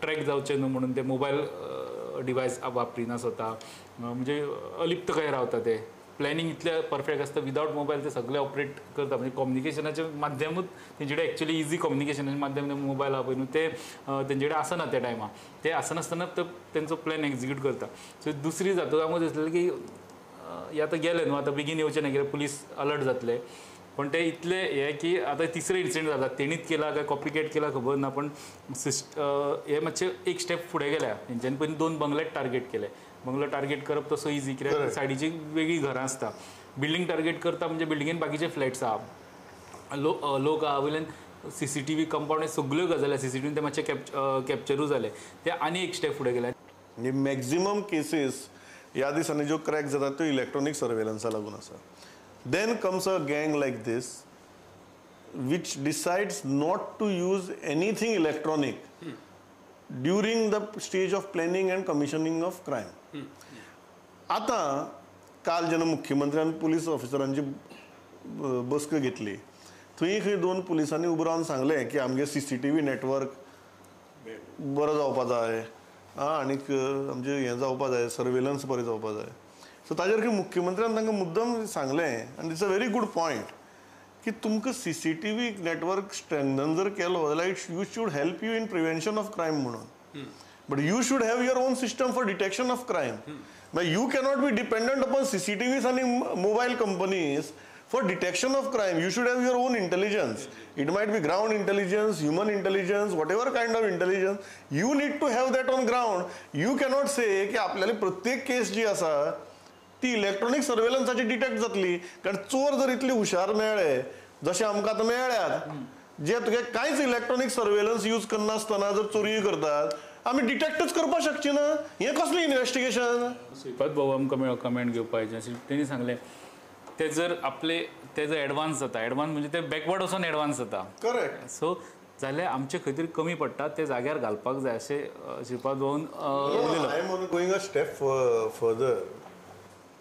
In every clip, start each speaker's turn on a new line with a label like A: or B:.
A: Track जावचे न्हू म्हणून ते मोबायल डिवायस वापरिना स्वता म्हणजे अलिप्त कशे रावता ते प्लॅनिंग इतले परफेक्ट आसता विदाउट मोबायल ते सगळे ऑपरेट करता म्हणजे कम्युनिकेशनाचे माध्यमूच तेंचे कडेन एक्चुअली इजी कम्युनिकेशनाचे माध्यम मोबायल आहा पळय न्हू ते तेंचे कडेन आसना त्या टायमार ते आसनासतना तेंचो प्लॅन एक्झिक्यूट करता सो दुसरी जाता आमकां दिसलें की हे आतां गेले न्हू आतां बेगीन येवचे ना कित्याक पुलीस अलर्ट जातले पण ते इतले हे की आतां तिसरे इन्सिडेंट जाता तेणीच केला काय कॉपीकेट केला खबर ना पण हे मातशे एक स्टेप फुडें गेल्या तेंच्यांनी पयलीं 2 बंगलेट टार्गेट केले बंगलो टार्गेट करप तसो इजी कित्याक सायडीची वेगळी घरां आसता बिल्डींग टार्गेट करता म्हणजे बिल्डिंगेन बाकीचे फ्लॅट्स आहा लोक आहा वयल्यान CCTV कंपाउंड सगळ्यो गजाली CCTV ते मातशे कॅप्चरूय जाले ते आनी एक स्टेप फुडें गेले
B: म्हणजे मॅक्झिमम केसीस ह्या दिसांनी ज्यो क्रॅक जातात त्यो इलेक्ट्रॉनिक सर्वेलन्सा लागून आसा then comes a gang like this which decides not to use anything electronic during the stage of planning and commissioning of crime आता काल जेन्ना मुख्यमंत्र्यान पुलीस ऑफिसरांची बसका घेतली थंय खंय 2 पुलिसांनी उबो रावन सांगलें की आमगे CCTV नेटवर्क बरो जावपा जाय आनीक आमचे हें जावपा जाय सर्वेलन्स बरें जावपा जाय सो ताजेर की मुख्यमंत्र्यान तांकां मुद्दम सांगलें आनी it's a very good point की तुमकां CCTV नेटवर्क स्ट्रेंथन जर केलो जाल्यार you should help you in prevention of crime म्हणून but you should have your own system for detection of crime मागीर you cannot be dependent upon CCTVs आनी mobile companies for detection of crime. You should have your own intelligence. It might be ground intelligence, human intelligence, whatever kind of intelligence. You need to have that on ground. You cannot say की आपल्याला प्रत्येक केस जी आसा ती electronic सर्वेलन्साची detect जातली कारण चोर जर इतले हुशार मेळ्ळे जशे आमकां आतां मेळ्ळ्यात जे तुगे कांयच इलेक्ट्रॉनिक सर्वेलन्स यूज करनासतना जर चोरी करतात आमी डिटेक्टच करपाक शकची ना हें कसलें इन्व्हेस्टिगेशन
A: श्रीपाद भाऊ आमकां कमेंट घेवपाचें तेणी सांगलें ते जर आपले ते जर एडवान्स जाता एडवान्स म्हणजे ते बॅकवर्ड वचून एडवान्स जाता
B: करेक्ट
A: सो जाल्यार आमचे खंय तरी कमी पडटा ते जाग्यार घालपाक जाय अशें श्रीपाद भाऊन उलयलो
B: गोईंग अ स्टेप फर्दर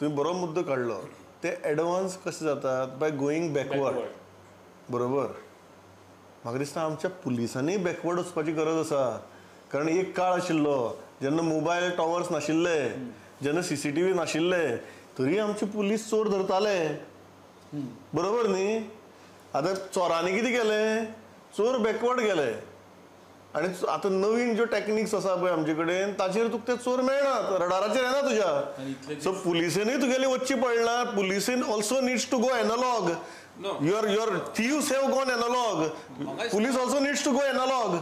B: तुम्ही बरो मुद्दो काढलो ते एडवान्स कशें जातात बाय गोईंग बॅकवर्ड बरोबर म्हाका दिसता आमच्या पुलिसांनी बॅकवर्ड वचपाची गरज आसा कारण एक काळ आशिल्लो जेन्ना मोबायल टॉवर्स नाशिल्ले जेन्ना CCTV नाशिल्ले तरी आमचे पुलीस चोर धरताले बरोबर न्ही आतां चोरांनी कितें केलें चोर बॅकवर्ड गेले आनी आतां नवीन ज्यो टॅक्निक्स आसा पळय आमचे कडेन ताचेर तुका ते चोर मेळनात रडाराचेर येना तुज्या सो पुलिसेनूय तुगेली वचची पडना पुलिसेन also needs to go analogue your thieves have gone analogue police also needs to go analogue